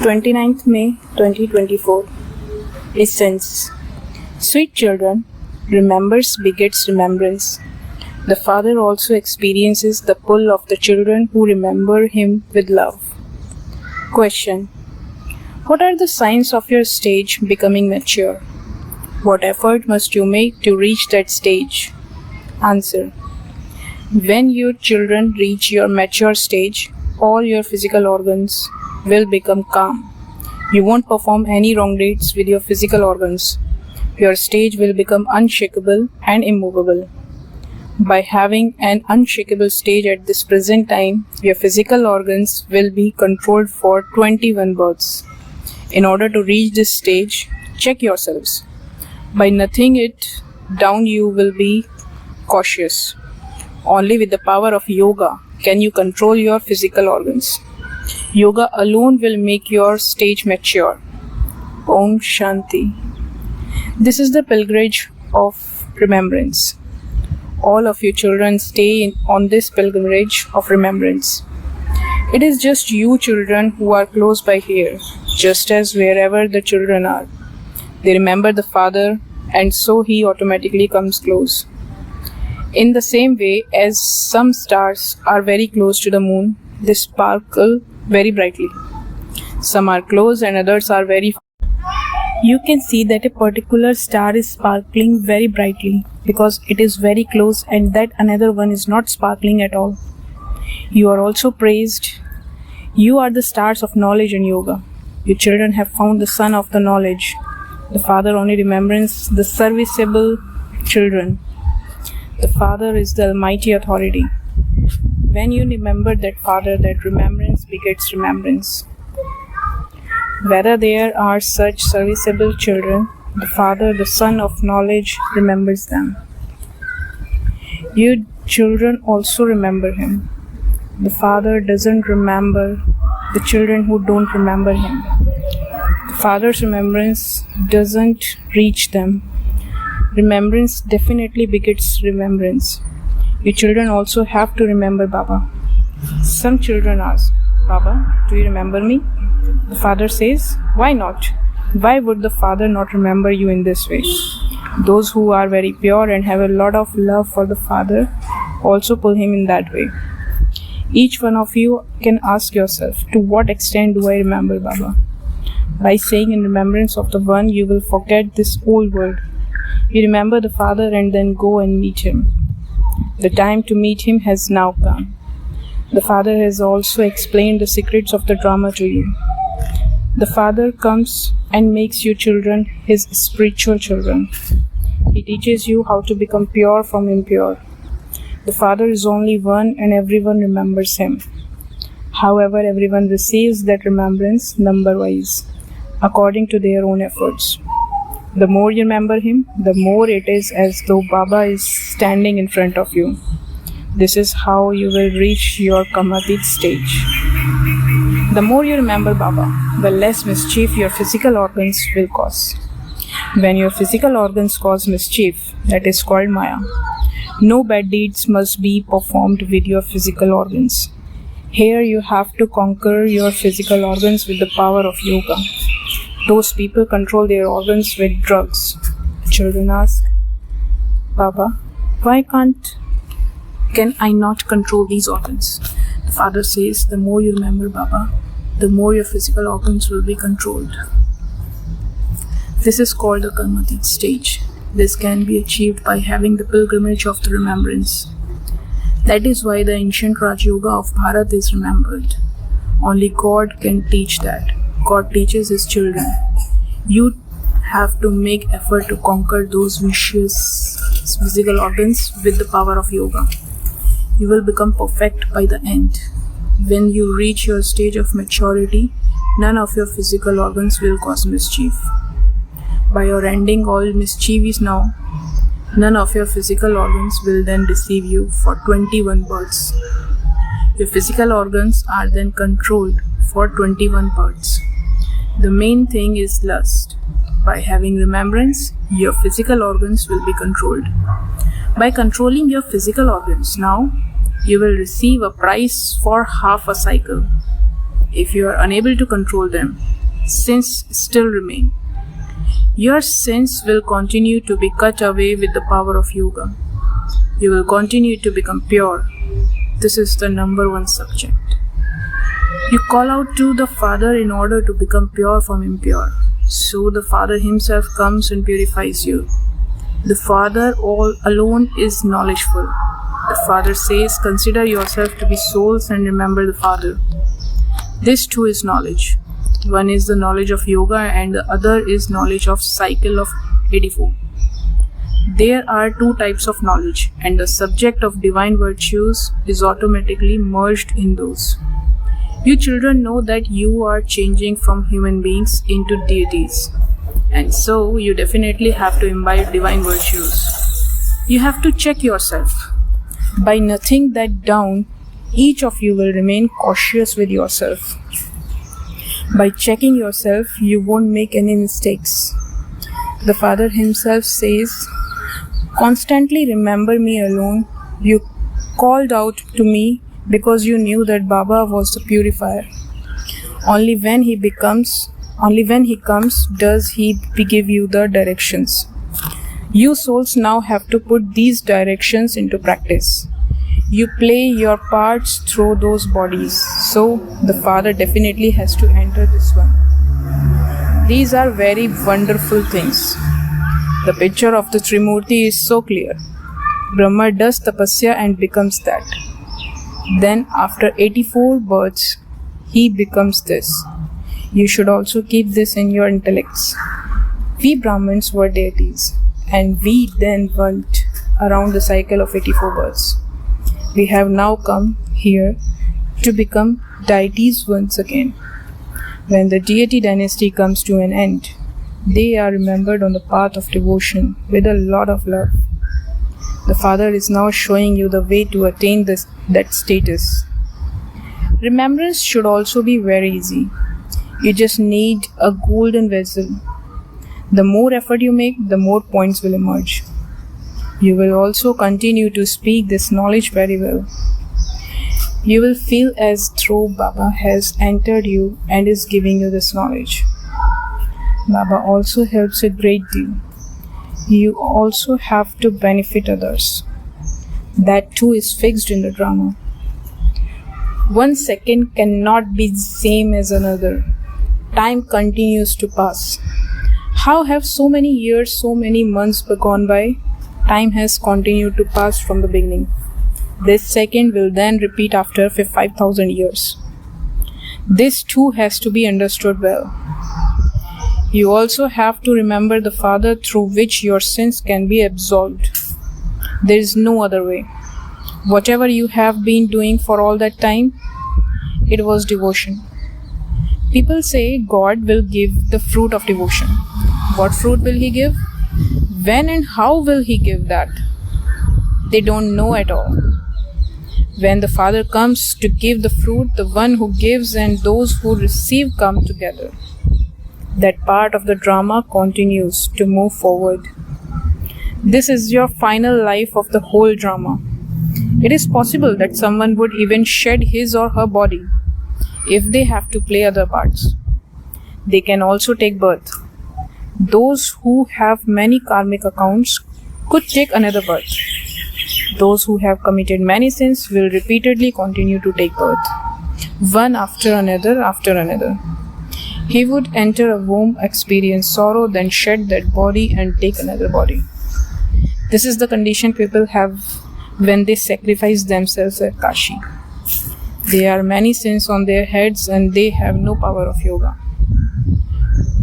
29th May 2024. Essence. Sweet children, remembers begets remembrance. The Father also experiences the pull of the children who remember Him with love. Question. What are the signs of your stage becoming mature? What effort must you make to reach that stage? Answer. When your children reach your mature stage, all your physical organs will become calm. You won't perform any wrong deeds with your physical organs. Your stage will become unshakable and immovable. By having an unshakable stage at this present time, your physical organs will be controlled for 21 births. In order to reach this stage, check yourselves. By nothing it down, you will be cautious. Only with the power of yoga can you control your physical organs. Yoga alone will make your stage mature. Om Shanti. This is the pilgrimage of remembrance. All of you children stay on this pilgrimage of remembrance. It is just you children who are close by here, just as wherever the children are. They remember the Father, and so He automatically comes close. In the same way as some stars are very close to the moon, they sparkle very brightly. Some are close and others are very far. You can see that a particular star is sparkling very brightly because it is very close, and that another one is not sparkling at all. You are also praised. You are the stars of knowledge and yoga. Your children have found the sun of the knowledge. The Father only remembers the serviceable children. The Father is the Almighty Authority. When you remember that Father, that remembrance begets remembrance. Whether there are such serviceable children, the Father, the Son of knowledge, remembers them. You children also remember Him. The Father doesn't remember the children who don't remember Him. The Father's remembrance doesn't reach them. Remembrance definitely begets remembrance. You children also have to remember Baba. Some children ask, Baba, do you remember me? The Father says, why not? Why would the Father not remember you in this way? Those who are very pure and have a lot of love for the Father also pull Him in that way. Each one of you can ask yourself, to what extent do I remember Baba? By saying in remembrance of the One, you will forget this whole world. You remember the Father and then go and meet Him. The time to meet Him has now come. The Father has also explained the secrets of the drama to you. The Father comes and makes you children, His spiritual children. He teaches you how to become pure from impure. The Father is only one and everyone remembers Him. However, everyone receives that remembrance number-wise, according to their own efforts. The more you remember Him, the more it is as though Baba is standing in front of you. This is how you will reach your Kamatit stage. The more you remember Baba, the less mischief your physical organs will cause. When your physical organs cause mischief, that is called Maya. No bad deeds must be performed with your physical organs. Here you have to conquer your physical organs with the power of yoga. Those people control their organs with drugs. Children ask, Baba, why can I not control these organs? The Father says, the more you remember Baba, the more your physical organs will be controlled. This is called the Karmatit stage. This can be achieved by having the pilgrimage of the remembrance. That is why the ancient Raj Yoga of Bharat is remembered. Only God can teach that. God teaches His children. You have to make effort to conquer those vicious physical organs with the power of yoga. You will become perfect by the end. When you reach your stage of maturity, none of your physical organs will cause mischief. By your ending all mischievous now, none of your physical organs will then deceive you for 21 births. Your physical organs are then controlled for 21 births. The main thing is lust. By having remembrance, your physical organs will be controlled. By controlling your physical organs now, you will receive a price for half a cycle. if you are unable to control them, sins still remain. Your sins will continue to be cut away with the power of yoga. You will continue to become pure. This is the number one subject. You call out to the Father in order to become pure from impure. So the Father himself comes and purifies you. The Father all alone is knowledgeful. The Father says, consider yourself to be souls and remember the Father. This too is knowledge. One is the knowledge of yoga and the other is knowledge of cycle of 84. There are two types of knowledge, and the subject of divine virtues is automatically merged in those. You children know that you are changing from human beings into deities, and so you definitely have to imbibe divine virtues. You have to check yourself. By nothing that down, each of you will remain cautious with yourself. By checking yourself, you won't make any mistakes. The Father himself says, constantly remember me alone. You called out to me because you knew that Baba was the purifier. Only when he comes, does he give you the directions. You souls now have to put these directions into practice. You play your parts through those bodies. So the Father definitely has to enter this one. These are very wonderful things. The picture of the Trimurti is so clear. Brahma does tapasya and becomes that. Then after 84 births, he becomes this. You should also keep this in your intellects. We Brahmins were deities, and we then went around the cycle of 84 births. We have now come here to become deities once again. When the deity dynasty comes to an end, they are remembered on the path of devotion with a lot of love. The Father is now showing you the way to attain that status. Remembrance should also be very easy. You just need a golden vessel. The more effort you make, the more points will emerge. You will also continue to speak this knowledge very well. You will feel as though Baba has entered you and is giving you this knowledge. Baba also helps a great deal. You also have to benefit others. That too is fixed in the drama. 1 second cannot be the same as another. Time continues to pass. How have so many years, so many months gone by? Time has continued to pass from the beginning. This second will then repeat after 5,000 years. This too has to be understood well. You also have to remember the Father through which your sins can be absolved. There is no other way. Whatever you have been doing for all that time, it was devotion. People say God will give the fruit of devotion. What fruit will He give? When and how will He give that? They don't know at all. When the Father comes to give the fruit, the one who gives and those who receive come together. That part of the drama continues to move forward. This is your final life of the whole drama. It is possible that someone would even shed his or her body if they have to play other parts. They can also take birth. Those who have many karmic accounts could take another birth. Those who have committed many sins will repeatedly continue to take birth, one after another. He would enter a womb, experience sorrow, then shed that body and take another body. This is the condition people have when they sacrifice themselves at Kashi. There are many sins on their heads and they have no power of yoga.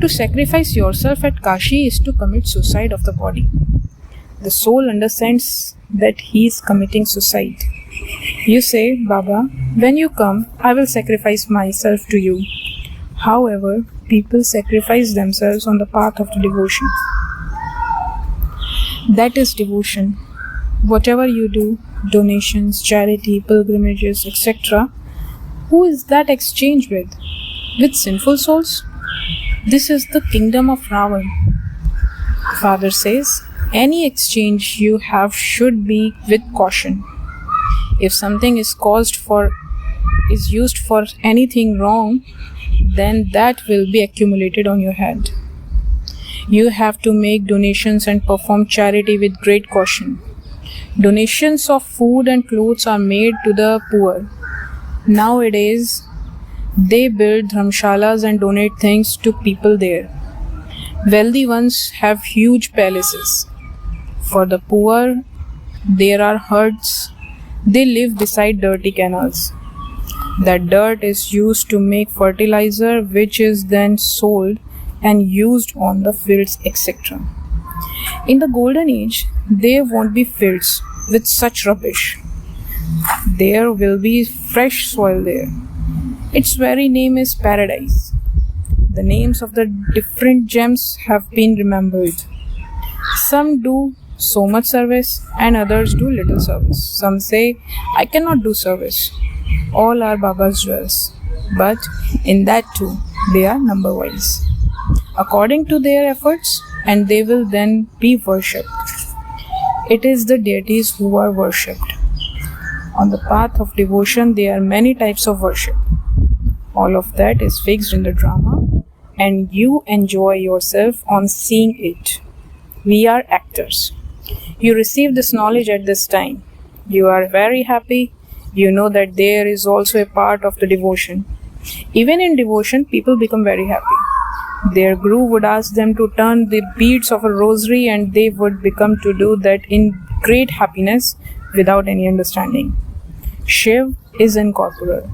To sacrifice yourself at Kashi is to commit suicide of the body. The soul understands that he is committing suicide. You say, Baba, when you come, I will sacrifice myself to you. However, people sacrifice themselves on the path of the devotion. That is devotion. Whatever you do, donations, charity, pilgrimages, etc., who is that exchange with? With sinful souls? This is the kingdom of Ravan. Father says, any exchange you have should be with caution. If something is caused for is used for anything wrong, then that will be accumulated on your head. You have to make donations and perform charity with great caution. Donations of food and clothes are made to the poor. Nowadays, they build dharmshalas and donate things to people there. Wealthy ones have huge palaces. For the poor, there are huts. They live beside dirty canals. That dirt is used to make fertilizer, which is then sold and used on the fields, etc. In the golden age, there won't be fields with such rubbish. There will be fresh soil there. Its very name is paradise. The names of the different gems have been remembered. Some do so much service and others do little service. Some say, I cannot do service. All are Baba's jewels. But in that too, they are number wise. According to their efforts, and they will then be worshipped. It is the deities who are worshipped. On the path of devotion, there are many types of worship. All of that is fixed in the drama, and you enjoy yourself on seeing it. We are actors. You receive this knowledge at this time. You are very happy. You know that there is also a part of the devotion. Even in devotion, people become very happy. Their guru would ask them to turn the beads of a rosary, and they would become to do that in great happiness without any understanding. Shiv is incorporeal.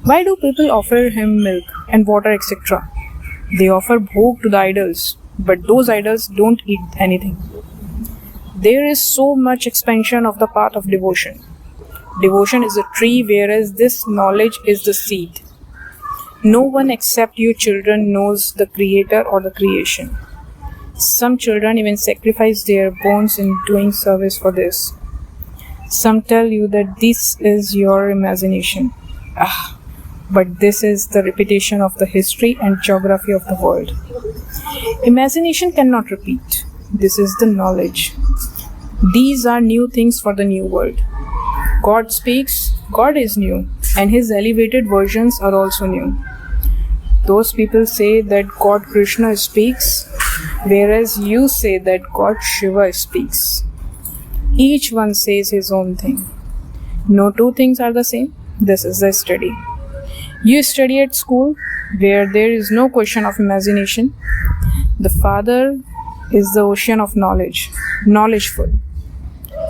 Why do people offer him milk and water, etc.? They offer bhog to the idols, but those idols don't eat anything. There is so much expansion of the path of devotion. Devotion is a tree, whereas this knowledge is the seed. No one except you children knows the creator or the creation. Some children even sacrifice their bones in doing service for this. Some tell you that this is your imagination. But this is the repetition of the history and geography of the world. Imagination cannot repeat. This is the knowledge. These are new things for the new world. God speaks, God is new, and his elevated versions are also new. Those people say that God Krishna speaks, whereas you say that God Shiva speaks. Each one says his own thing. No two things are the same. This is the study. You study at school, where there is no question of imagination. The Father is the ocean of knowledge, knowledgeful.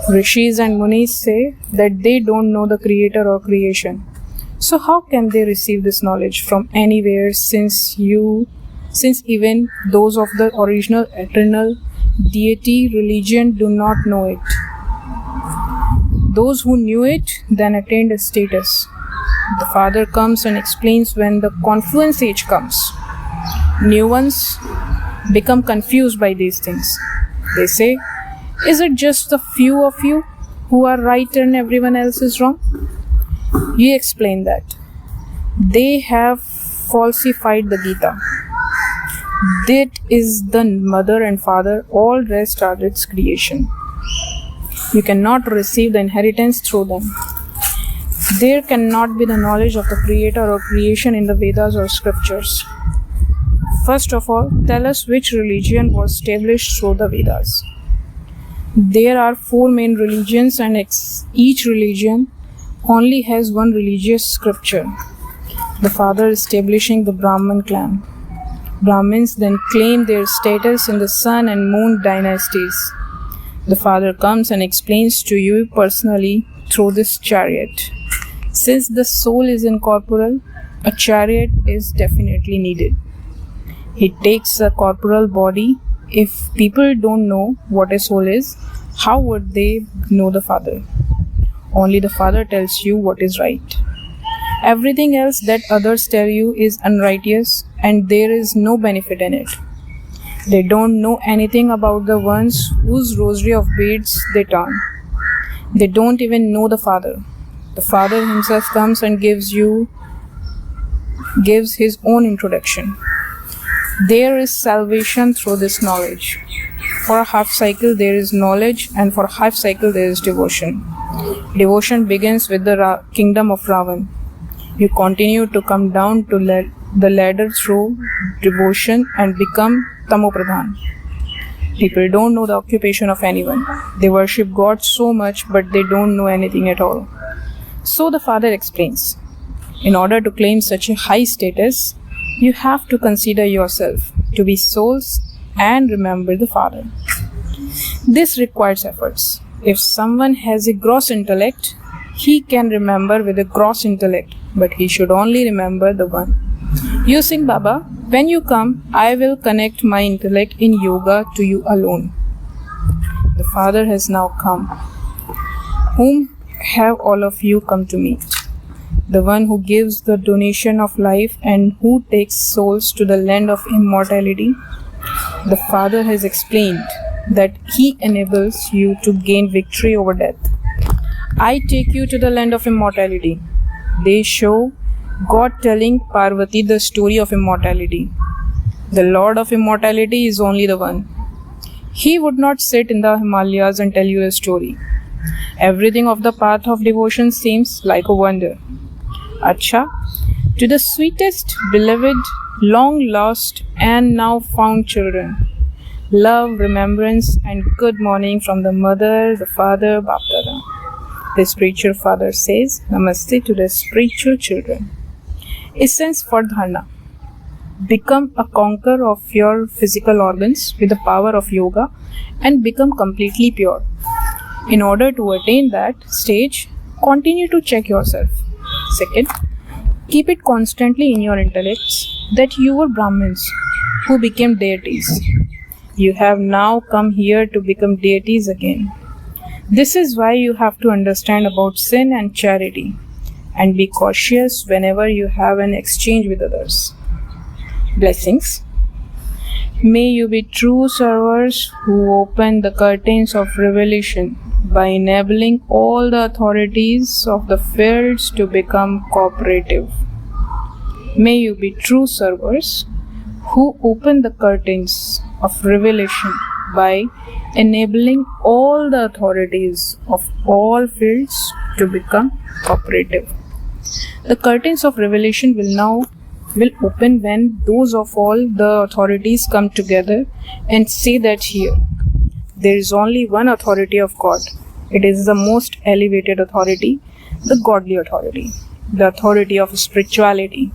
Rishis and Munis say that they don't know the creator or creation. So how can they receive this knowledge from anywhere, since even those of the original eternal deity religion do not know it? Those who knew it then attained a status. The Father comes and explains when the confluence age comes. New ones become confused by these things. They say, is it just the few of you who are right and everyone else is wrong? You explain that. They have falsified the Gita. That is the mother and father, all rest are its creation. You cannot receive the inheritance through them. There cannot be the knowledge of the creator or creation in the Vedas or scriptures. First of all, tell us which religion was established through the Vedas. There are 4 main religions, and each religion only has one religious scripture. The Father establishing the Brahman clan. Brahmins then claim their status in the sun and moon dynasties. The Father comes and explains to you personally through this chariot. Since the soul is incorporeal, a chariot is definitely needed. He takes a corporal body. If people don't know what a soul is, how would they know the Father? Only the Father tells you what is right. Everything else that others tell you is unrighteous, and there is no benefit in it. They don't know anything about the ones whose rosary of beads they turn. They don't even know the Father. The Father himself comes and gives his own introduction. There is salvation through this knowledge. For a half cycle there is knowledge, and for a half cycle there is devotion. Devotion begins with the kingdom of Ravan. You continue to come down to the ladder through devotion and become Tamopradhan. People don't know the occupation of anyone. They worship God so much, but they don't know anything at all. So the father explains, in order to claim such a high status, you have to consider yourself to be souls and remember the Father. This requires efforts. If someone has a gross intellect, he can remember with a gross intellect, but he should only remember the one. You sing, Baba, when you come, I will connect my intellect in yoga to you alone. The Father has now come. Whom have all of you come to meet? The one who gives the donation of life and who takes souls to the land of immortality. The Father has explained that He enables you to gain victory over death. I take you to the land of immortality. They show God telling Parvati the story of immortality. The Lord of immortality is only the one. He would not sit in the Himalayas and tell you a story. Everything of the path of devotion seems like a wonder. Acha, to the sweetest, beloved, long lost and now found children, love, remembrance and good morning from the mother, the father, Bap Dada. The spiritual father says, Namaste to the spiritual children. Essence for dharna. Become a conqueror of your physical organs with the power of yoga and become completely pure. In order to attain that stage, continue to check yourself. Second, keep it constantly in your intellects that you were Brahmins who became deities. You have now come here to become deities again. This is why you have to understand about sin and charity and be cautious whenever you have an exchange with others. Blessings. May you be true servers who open the curtains of revelation by enabling all the authorities of the fields to become cooperative. May you be true servers who open the curtains of revelation by enabling all the authorities of all fields to become cooperative. The curtains of revelation will open when those of all the authorities come together and say that here, there is only one authority of God. It is the most elevated authority, the godly authority, the authority of spirituality.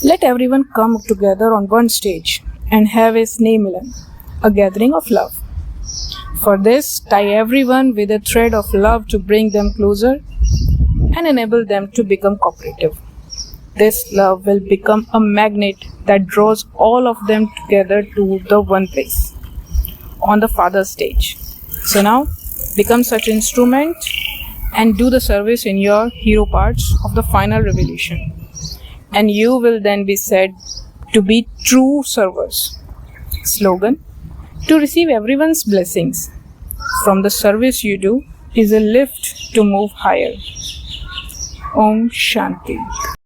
Let everyone come together on one stage and have a Sneh-Milan, a gathering of love. For this, tie everyone with a thread of love to bring them closer and enable them to become cooperative. This love will become a magnet that draws all of them together to the one place, on the Father's stage. So now, become such instrument and do the service in your hero parts of the final revelation. And you will then be said to be true servers. Slogan: to receive everyone's blessings from the service you do is a lift to move higher. Om Shanti.